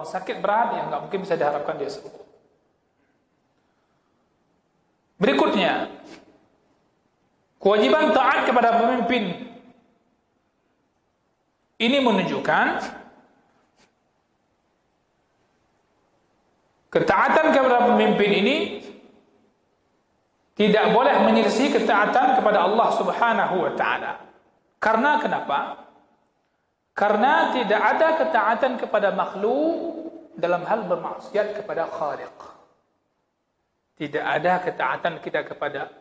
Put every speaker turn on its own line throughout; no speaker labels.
sakit berat yang nggak mungkin bisa diharapkan dia sembuh. Berikutnya, kewajiban taat kepada pemimpin. Ini menunjukkan ketaatan kepada pemimpin ini tidak boleh menyelisih ketaatan kepada Allah Subhanahu wa taala. Karena kenapa? Karena tidak ada ketaatan kepada makhluk dalam hal bermaksiat kepada Khaliq. Tidak ada ketaatan kita kepada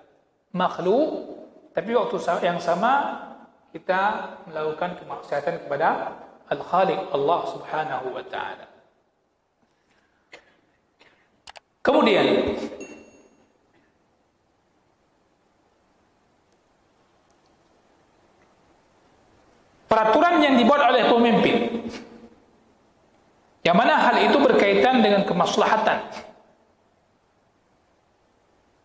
makhluk, tapi waktu yang sama kita melakukan kemaksiatan kepada Al-Khaliq Allah Subhanahu wa taala. Kemudian peraturan yang dibuat oleh pemimpin, yang mana hal itu berkaitan dengan kemaslahatan,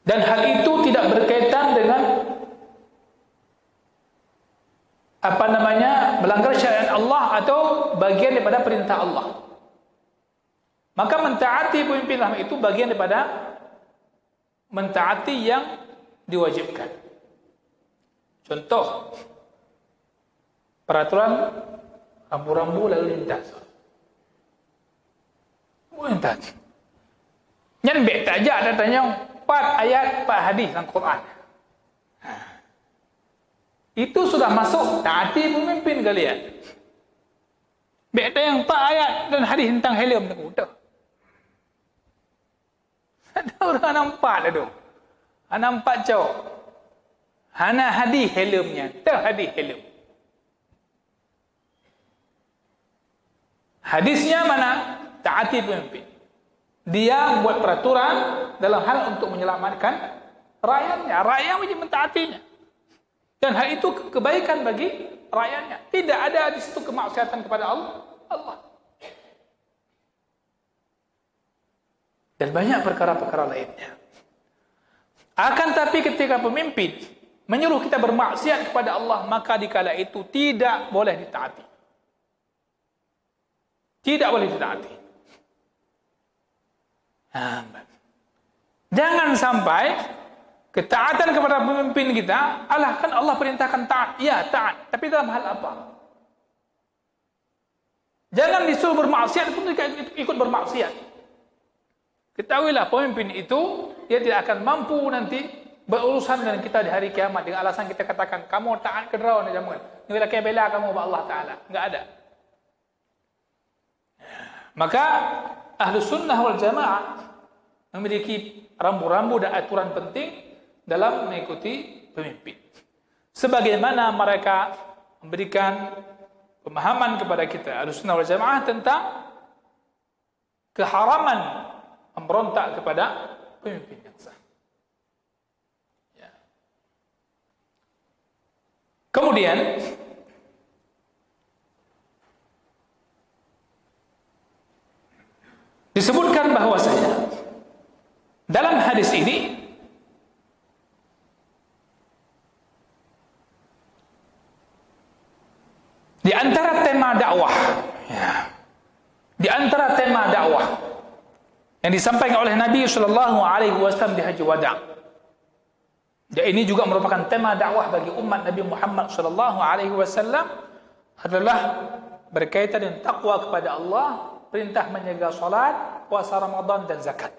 dan hal itu tidak berkaitan dengan melanggar syariat Allah atau bagian daripada perintah Allah, maka mentaati pemimpin itu bagian daripada mentaati yang diwajibkan. Contoh, peraturan rambu-rambu lalu lintas. Nyanbek tak aja ada tanya 4 ayat 4 hadis dalam Quran. Itu sudah masuk taati pemimpin kalian. Bek yang 4 ayat dan hadis tentang helm tu dah. Ada orang nampak dah tu. Nampak cok. Hana hadis helmnya, tak hadis helm. Hadisnya mana? Taati pemimpin. Dia buat peraturan dalam hal untuk menyelamatkan rakyatnya. Rakyat wajib mentaatinya. Dan hal itu kebaikan bagi rakyatnya. Tidak ada di situ kemaksiatan kepada Allah. Dan banyak perkara-perkara lainnya. Akan tapi ketika pemimpin menyuruh kita bermaksiat kepada Allah, maka dikala itu tidak boleh ditaati. Tidak boleh ditaati. Jangan sampai ketaatan kepada pemimpin kita, kan Allah perintahkan taat. Ya, taat. Tapi dalam hal apa? Jangan disuruh bermaksiat pun ikut bermaksiat. Ketahuilah pemimpin itu, dia tidak akan mampu nanti berurusan dengan kita di hari kiamat dengan alasan kita katakan, kamu taat ke rawan jamuan. Ini bila bela kamu kepada Allah Ta'ala. Enggak ada. Maka Ahlus Sunnah wal Jamaah memiliki rambu-rambu dan aturan penting dalam mengikuti pemimpin. Sebagaimana mereka memberikan pemahaman kepada kita Ahlus Sunnah wal Jamaah tentang keharaman memberontak kepada pemimpin yang sah. Ya. Kemudian disebutkan bahwasanya dalam hadis ini di antara tema dakwah, di antara tema dakwah yang disampaikan oleh Nabi Sallallahu Alaihi Wasallam di Haji Wada, dan ini juga merupakan tema dakwah bagi umat Nabi Muhammad Sallallahu Alaihi Wasallam, adalah berkaitan dengan takwa kepada Allah, perintah menjaga salat, puasa Ramadan dan zakat.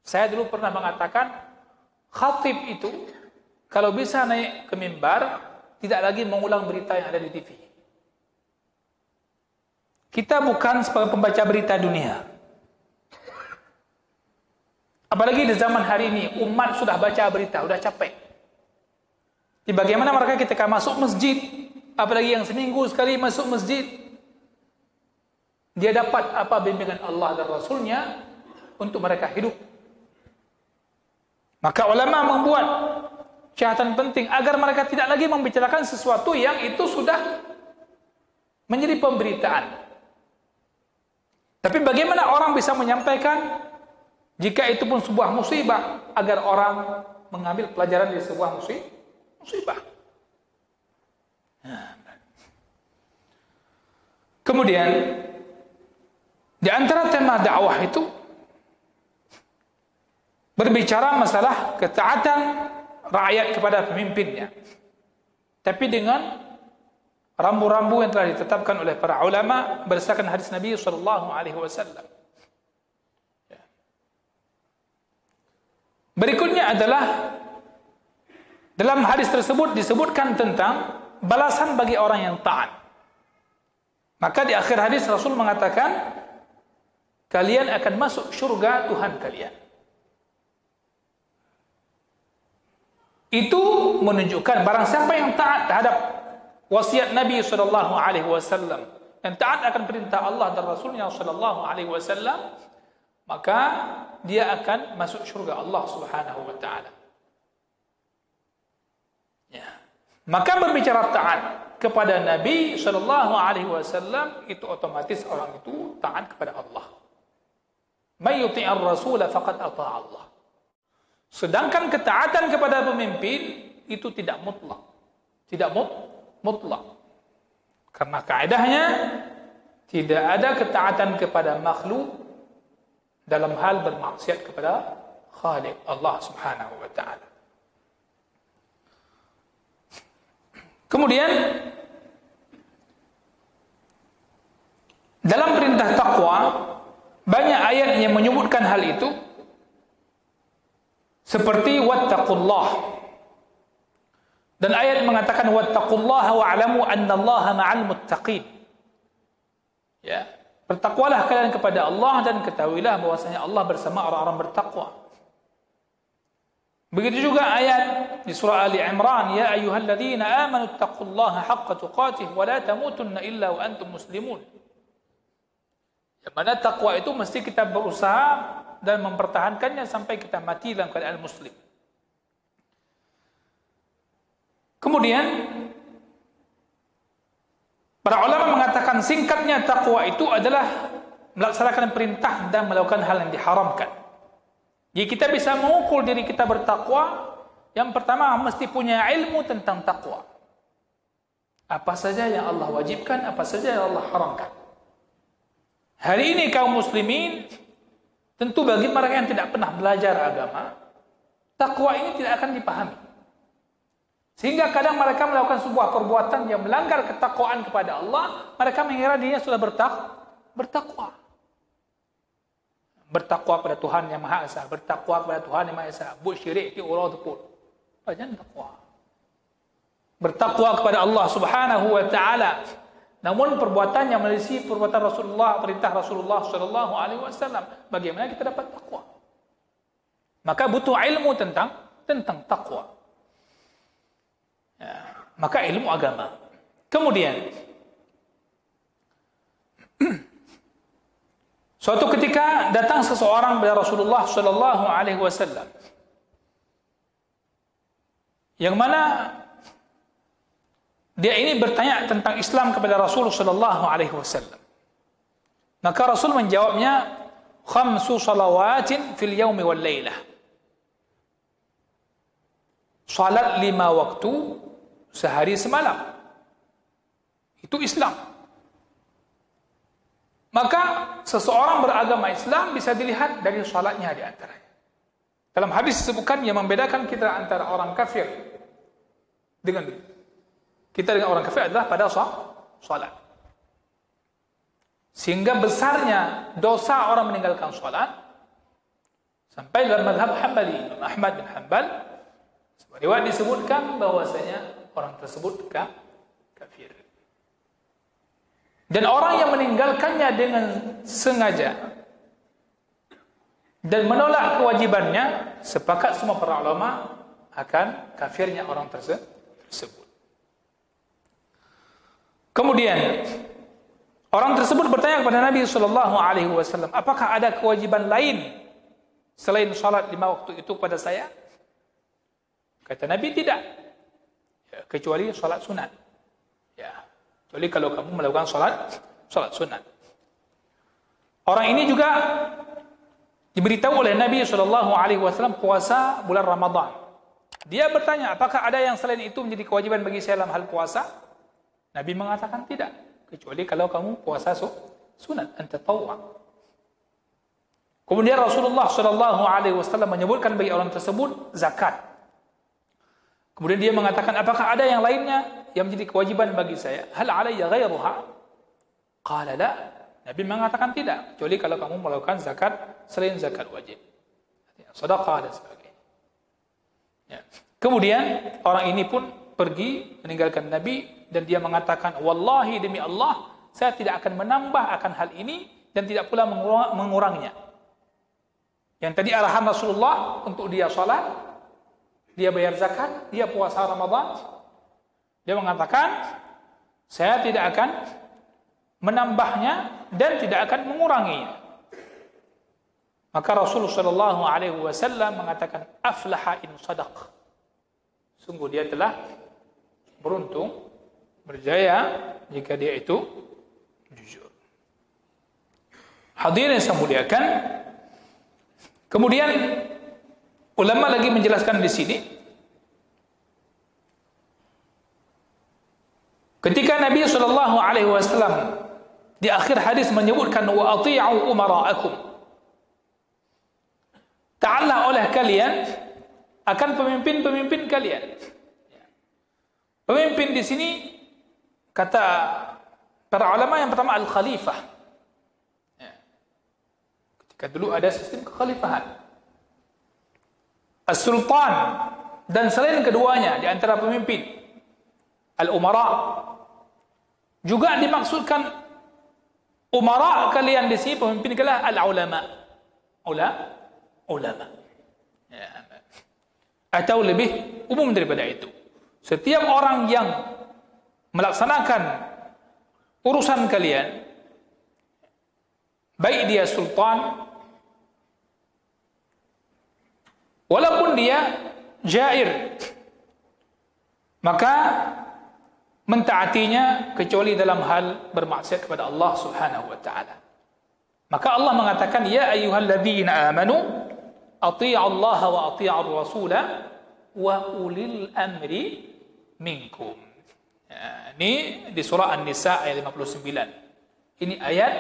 Saya dulu pernah mengatakan, khatib itu kalau bisa naik ke mimbar, tidak lagi mengulang berita yang ada di TV. Kita bukan sebagai pembaca berita dunia. Apalagi di zaman hari ini, umat sudah baca berita, sudah capek. Bagaimana mereka ketika masuk masjid, apalagi yang seminggu sekali masuk masjid, dia dapat apa bimbingan Allah dan Rasulnya untuk mereka hidup. Maka ulama membuat catatan penting agar mereka tidak lagi membicarakan sesuatu yang itu sudah menjadi pemberitaan. Tapi bagaimana orang bisa menyampaikan jika itu pun sebuah musibah, agar orang mengambil pelajaran dari sebuah musibah. Kemudian Di antara tema dakwah itu berbicara masalah ketaatan rakyat kepada pemimpinnya, tapi dengan rambu-rambu yang telah ditetapkan oleh para ulama berdasarkan hadis Nabi SAW. Berikutnya adalah dalam hadis tersebut disebutkan tentang balasan bagi orang yang taat. Maka di akhir hadis Rasul mengatakan, kalian akan masuk syurga Tuhan kalian. Itu menunjukkan barang siapa yang taat terhadap wasiat Nabi SAW, yang taat akan perintah Allah dan Rasulnya SAW, maka dia akan masuk syurga Allah Subhanahu wa taala. Ya. Maka berbicara taat kepada Nabi SAW itu otomatis orang itu taat kepada Allah. May yuti'ir rasul faqad ata'a Allah. Sedangkan ketaatan kepada pemimpin itu tidak mutlak. Tidak mutlak. Karena kaidahnya tidak ada ketaatan kepada makhluk dalam hal bermaksiat kepada Khaliq Allah Subhanahu wa taala. Kemudian dalam perintah takwa banyak ayat yang menyebutkan hal itu, seperti wattaqullah. Dan ayat mengatakan wattaqullaha wa'lamu annallaha ma'al muttaqin. Ya, bertakwalah kalian kepada Allah dan ketahuilah bahwasanya Allah bersama orang-orang bertakwa. Begitu juga ayat di surah Ali Imran, ya ayyuhalladzina amanu taqullaha haqqa tuqatih wa la tamutunna illa wa antum muslimun. Yang mana takwa itu mesti kita berusaha dan mempertahankannya sampai kita mati dalam keadaan muslim. Kemudian para ulama mengatakan singkatnya takwa itu adalah melaksanakan perintah dan melakukan hal yang diharamkan. Jadi kita bisa mengukur diri kita bertakwa, yang pertama mesti punya ilmu tentang takwa. Apa saja yang Allah wajibkan, apa saja yang Allah haramkan. Hari ini kaum muslimin, tentu bagi mereka yang tidak pernah belajar agama, takwa ini tidak akan dipahami. Sehingga kadang mereka melakukan sebuah perbuatan yang melanggar ketakwaan kepada Allah, mereka mengira dirinya sudah bertakwa. Bertakwa kepada Tuhan yang Maha Esa, bertakwa kepada Tuhan yang Maha Esa, buat syirik di Allah tersebut. Jangan takwa. Bertakwa kepada Allah Subhanahu wa taala. Namun perbuatan yang menyelisihi perbuatan Rasulullah, perintah Rasulullah sallallahu alaihi wasallam, bagaimana kita dapat takwa? Maka butuh ilmu tentang takwa. Ya, maka ilmu agama. Kemudian suatu ketika datang seseorang kepada Rasulullah sallallahu alaihi wasallam, yang mana dia ini bertanya tentang Islam kepada Rasul sallallahu alaihi wasallam. Maka Rasul menjawabnya, khamsu salawatin fil yaumi wal lailah. Salat 5 waktu sehari semalam. Itu Islam. Maka seseorang beragama Islam bisa dilihat dari salatnya di antaranya. Dalam hadis disebutkan yang membedakan kita antara orang kafir dengan orang kafir adalah pada salat. Sehingga besarnya dosa orang meninggalkan salat sampai dalam mazhab Hambali, Imam Ahmad bin Hanbal, riwayat disebutkan bahwasanya orang tersebut kafir. Dan orang yang meninggalkannya dengan sengaja dan menolak kewajibannya, sepakat semua para ulama akan kafirnya orang tersebut. Kemudian orang tersebut bertanya kepada Nabi sallallahu alaihi wasallam, apakah ada kewajiban lain selain salat 5 waktu itu kepada saya? Kata Nabi, tidak. Ya, kecuali salat sunat. Ya, kecuali kalau kamu melakukan salat sunat. Orang ini juga diberitahu oleh Nabi SAW puasa bulan Ramadan. Dia bertanya, apakah ada yang selain itu menjadi kewajiban bagi saya dalam hal puasa? Nabi mengatakan tidak, kecuali kalau kamu puasa sunat, anta tawwa. Kemudian Rasulullah Shallallahu Alaihi Wasallam menyebutkan bagi orang tersebut zakat. Kemudian dia mengatakan, apakah ada yang lainnya yang menjadi kewajiban bagi saya? Hal alayya ghairuha? Qala la. Nabi mengatakan tidak, kecuali kalau kamu melakukan zakat selain zakat wajib, sedekah dan sebagainya. Ya. Kemudian orang ini pun pergi meninggalkan Nabi dan dia mengatakan, wallahi demi Allah, saya tidak akan menambah akan hal ini dan tidak pula mengurangnya. Yang tadi arahan Rasulullah untuk dia salat, dia bayar zakat, dia puasa Ramadan, dia mengatakan, saya tidak akan menambahnya dan tidak akan menguranginya. Maka Rasulullah Shallallahu Alaihi Wasallam mengatakan, aflaha in sadaq. Sungguh dia telah beruntung, berjaya jika dia itu jujur. Hadirin yang saya muliakan. Kemudian ulama lagi menjelaskan di sini, ketika Nabi Shallallahu Alaihi Wasallam di akhir hadis menyebutkan wa ati'u umara'akum, ta'ala oleh kalian akan pemimpin-pemimpin kalian. Pemimpin di sini kata para ulama yang pertama al-khalifah. Ketika dulu ada sistem kekhalifahan, as-sultan, dan selain keduanya di antara pemimpin al-umara. Juga dimaksudkan umara kalian di sini, pemimpin kalian al-ulama. Ulama. Ya. Atau lebih umum daripada itu, setiap orang yang melaksanakan urusan kalian, baik dia sultan walaupun dia jair, maka mentaatinya kecuali dalam hal bermaksiat kepada Allah Subhanahu wa taala. Maka Allah mengatakan, ya ayyuhalladzina amanu athi'u Allah wa athi'ur rasula wa ulil amri minkum. Ya, ini di surah An-Nisa ayat 59. Ini ayat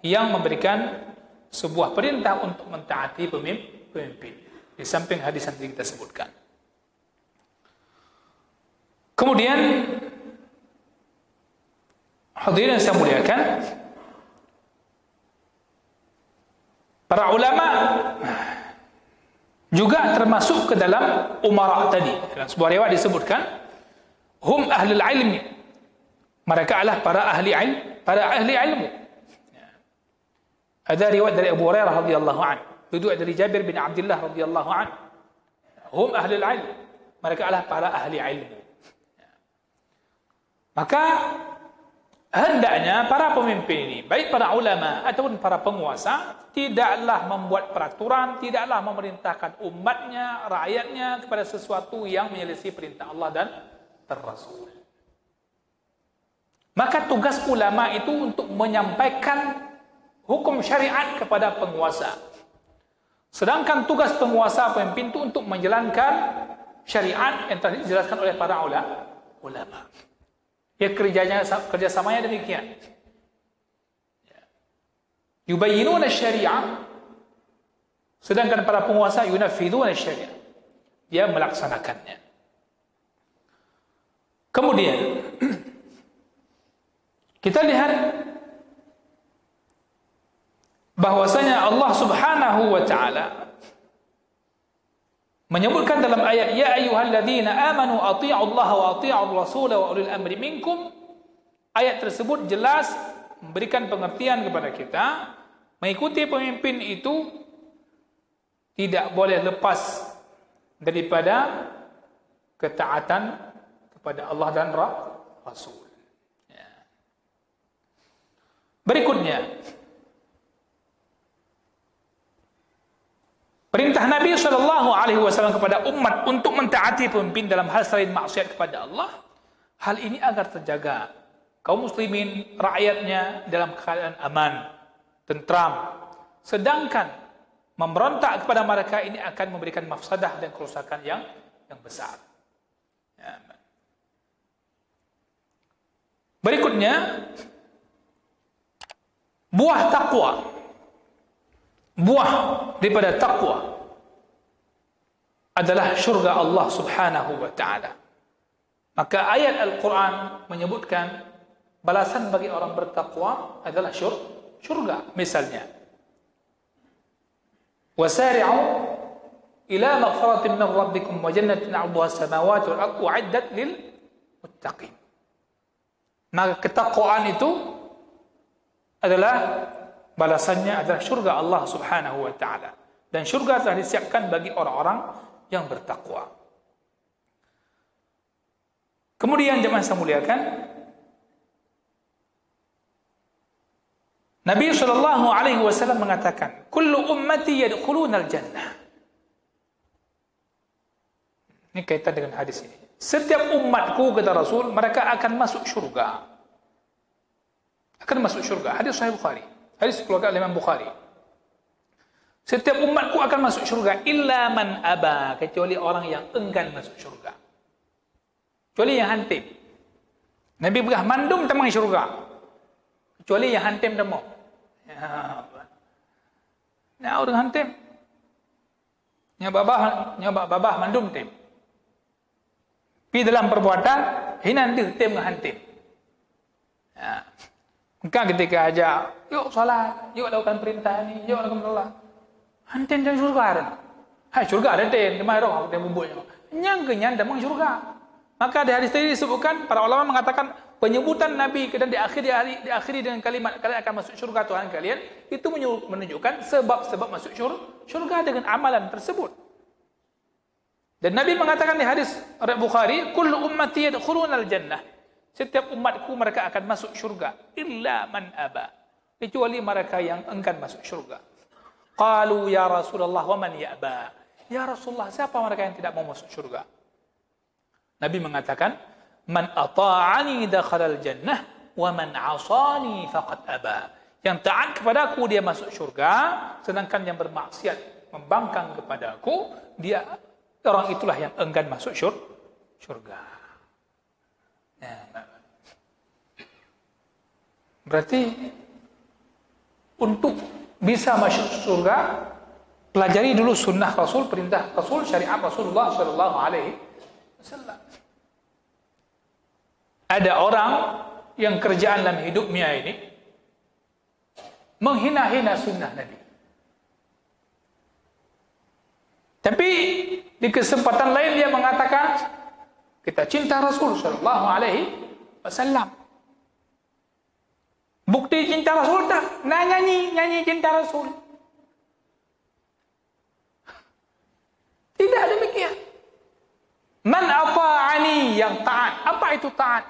yang memberikan sebuah perintah untuk mentaati pemimpin. Di samping hadis yang kita sebutkan. Kemudian hadirin yang saya muliakan, para ulama juga termasuk ke dalam umara tadi. Dalam sebuah riwayat disebutkan, hum ahlul ilmi, mereka adalah para ahli ilmu. Ada riwayat dari Abu Hurairah radhiyallahu anhu, juga dari Jabir bin Abdullah radhiyallahu anhu, hum ahlul ilm, mereka adalah para ahli ilmu. Maka hendaknya para pemimpin ini, baik para ulama ataupun para penguasa, tidaklah membuat peraturan, tidaklah memerintahkan umatnya, rakyatnya kepada sesuatu yang menyelisih perintah Allah dan Rasul. Maka tugas ulama itu untuk menyampaikan hukum syariat kepada penguasa. Sedangkan tugas penguasa, pemimpin itu untuk menjalankan syariat yang telah dijelaskan oleh para ulama. Ya, kerjasamanya demikian. Yubayyinuna syariah, sedangkan para penguasa yunafiduna syariah, dia melaksanakannya. Kemudian kita lihat bahwasanya Allah Subhanahu wa taala menyebutkan dalam ayat, ya ayyuhalladzina amanu athi'u Allah wa athi'ur rasul wa ulil amri minkum. Ayat tersebut jelas memberikan pengertian kepada kita, mengikuti pemimpin itu tidak boleh lepas daripada ketaatan kepada Allah dan Rasul. Ya. Berikutnya, perintah Nabi SAW kepada umat untuk mentaati pemimpin dalam hal selain maksiat kepada Allah. Hal ini agar terjaga kaum muslimin, rakyatnya dalam keadaan aman, tentram. Sedangkan memberontak kepada mereka ini akan memberikan mafsadah dan kerusakan yang besar. Ya. Berikutnya, buah takwa. buah daripada taqwa adalah syurga Allah Subhanahu wa taala. Maka ayat Al-Quran menyebutkan balasan bagi orang bertakwa adalah syurga. Misalnya, wasari'u ila maghfiratin min rabbikum wa jannatin 'arduha as-samawati wal ardu 'iddat lil muttaqin. Maka ketakwaan itu adalah balasannya adalah syurga Allah Subhanahu wa taala, dan syurga telah disiapkan bagi orang-orang yang bertakwa. Kemudian jemaah saya muliakan, Nabi SAW mengatakan, kullu ummati yadkhulunal jannah. Ini kaitan dengan hadis ini. Setiap umatku, kata Rasul, mereka akan masuk syurga. Akan masuk syurga. Hadis Sahih Bukhari. Hadis keluarga Imam Bukhari. Setiap umatku akan masuk syurga illa man aba, kecuali orang yang enggan masuk syurga. Kecuali yang hantim. Nabi berkata, mandum tamang syurga. Kecuali yang hantim demo. Ya, orang hantim. Nyabak babah mandum tim. Pi dalam perbuatan hinan dia tim dengan hantim. Ya. Maka ketika ajak, yuk salat, yuk lakukan perintah ini, yuk lakukan Allah. Hantim dan syurga ada. Hai syurga ada tim, di mana orang yang bubuknya. Nyang kenyang damang syurga. Maka di hadis tadi disebutkan, para ulama mengatakan penyebutan Nabi dan diakhiri dengan kalimat kalian akan masuk syurga Tuhan kalian, itu menunjukkan sebab-sebab masuk syurga dengan amalan tersebut. Dan Nabi mengatakan di hadis riwayat Bukhari, kullu ummati yadkhulunal jannah. Setiap umatku mereka akan masuk syurga illa man aba, kecuali mereka yang enggan masuk syurga. Qalu ya Rasulullah wa man ya'ba. Ya Rasulullah, siapa mereka yang tidak mau masuk syurga? Nabi mengatakan, man ata'ani dakhalal jannah wa man 'asani faqad aba. Yang taat kepadaku dia masuk syurga, sedangkan yang bermaksiat membangkang kepadaku, dia orang itulah yang enggan masuk syurga. Nah, berarti untuk bisa masuk surga, pelajari dulu sunnah Rasul, perintah Rasul, syariat Rasulullah sallallahu alaihi wasallam. Ada orang yang kerjaan dalam hidupnya ini menghina-hina sunnah Nabi. Tapi di kesempatan lain dia mengatakan kita cinta Rasul sallallahu alaihi wasallam. Bukti cinta Rasul tak? Nah, nyanyi cinta Rasul. Tidak demikian. Man ata'ani, yang taat. Apa itu taat?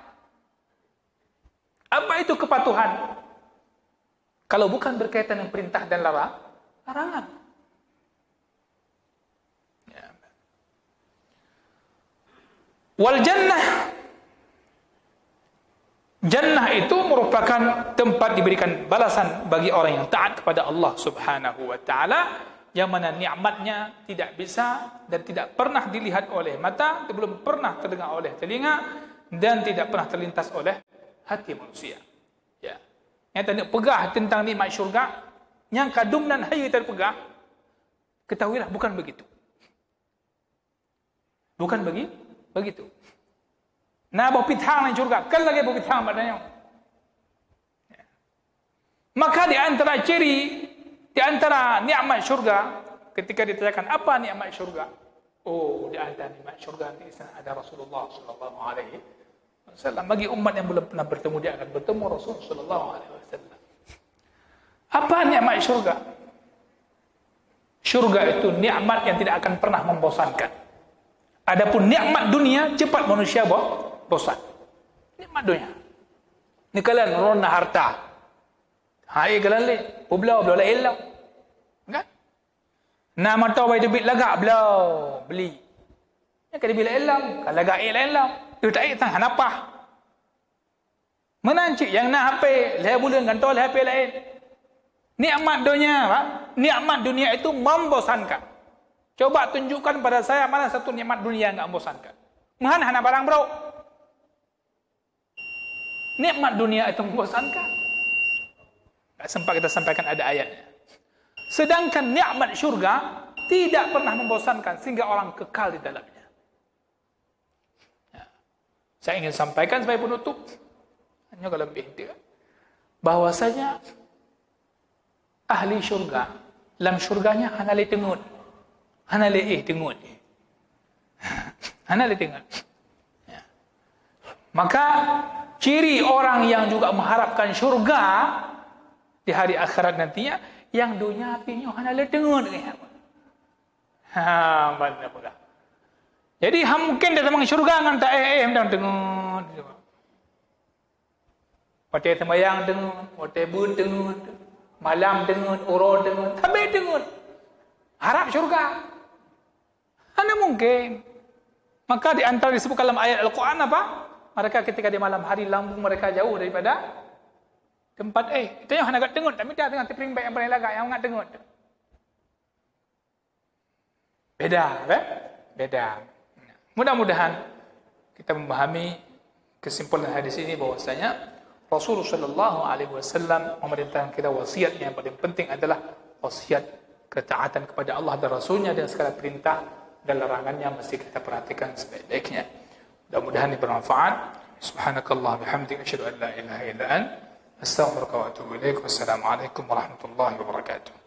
Apa itu kepatuhan? Kalau bukan berkaitan dengan perintah dan larangan. Ya. Wal jannah. Jannah itu merupakan tempat diberikan balasan bagi orang yang taat kepada Allah Subhanahu wa taala, yang mana nikmatnya tidak bisa dan tidak pernah dilihat oleh mata, belum pernah terdengar oleh telinga, dan tidak pernah terlintas oleh hati manusia. Ya. Yang tadi pegah tentang nikmat syurga, yang kadum dan hayu terpegah, ketahuilah bukan begitu. Bukan begitu. Nah, bawa pitang dan syurga, kan lagi bawa pitang badannya. Ya. Maka di antara ciri, di antara nikmat syurga, ketika ditanyakan apa nikmat syurga? Oh, di antara nikmat syurga di sana ada Rasulullah sallallahu alaihi wasallam. Bagi umat yang belum pernah bertemu, dia akan bertemu Rasul sallallahu alaihi wasallam. Apa nikmat syurga? Syurga itu nikmat yang tidak akan pernah membosankan. Adapun nikmat dunia cepat manusia bosan. Nikmat dunia. Ni kalian rona harta. Hai kalian le, belau la elau. Kan? Na mata bai debit lagak belau beli. Ya kali bila elau, kalau lagak elau. Itu tak tang hanapa. Menancik yang nak HP, leher bulan gantol HP lain. Nikmat dunia, Pak. Nikmat dunia itu membosankan. Coba tunjukkan pada saya mana satu nikmat dunia yang enggak membosankan. Mahan hana barang bro. Nikmat dunia itu membosankan. Tak sempat kita sampaikan ada ayatnya. Sedangkan nikmat syurga tidak pernah membosankan sehingga orang kekal di dalamnya. Saya ingin sampaikan sebagai penutup, hanya kalau lebih tidak, bahwasanya ahli syurga, dalam syurganya hanali tengut, hanali tengut, hanali tengut. Maka ciri orang yang juga mengharapkan syurga di hari akhirat nantinya, yang dunia pinyo hanali tengut. Mana pula? Jadi mungkin dia memang syurga ngan tak dan tengut. Waktu sembahyang tengut, waktu bun tengut, malam tengut, urut tengut, sampai tengut. Harap syurga. Mana mungkin? Maka di antara disebut dalam ayat Al-Quran apa? Mereka ketika di malam hari lambung mereka jauh daripada tempat itu yang nak tengut, tapi dia tengah tepring baik yang paling lagak yang nak tengut. Beda, beda. Mudah-mudahan kita memahami kesimpulan hadis ini bahwasanya Rasulullah sallallahu alaihi wasallam memerintahkan kita wasiatnya yang paling penting adalah wasiat ketaatan kepada Allah dan Rasulnya, dan segala perintah dan larangannya mesti kita perhatikan sebaik-baiknya. Mudah-mudahan ini bermanfaat. Subhanakallah bihamdika asyhadu an la ilaha illa anta astaghfiruka wa atubu ilaik. Wassalamualaikum warahmatullahi wabarakatuh.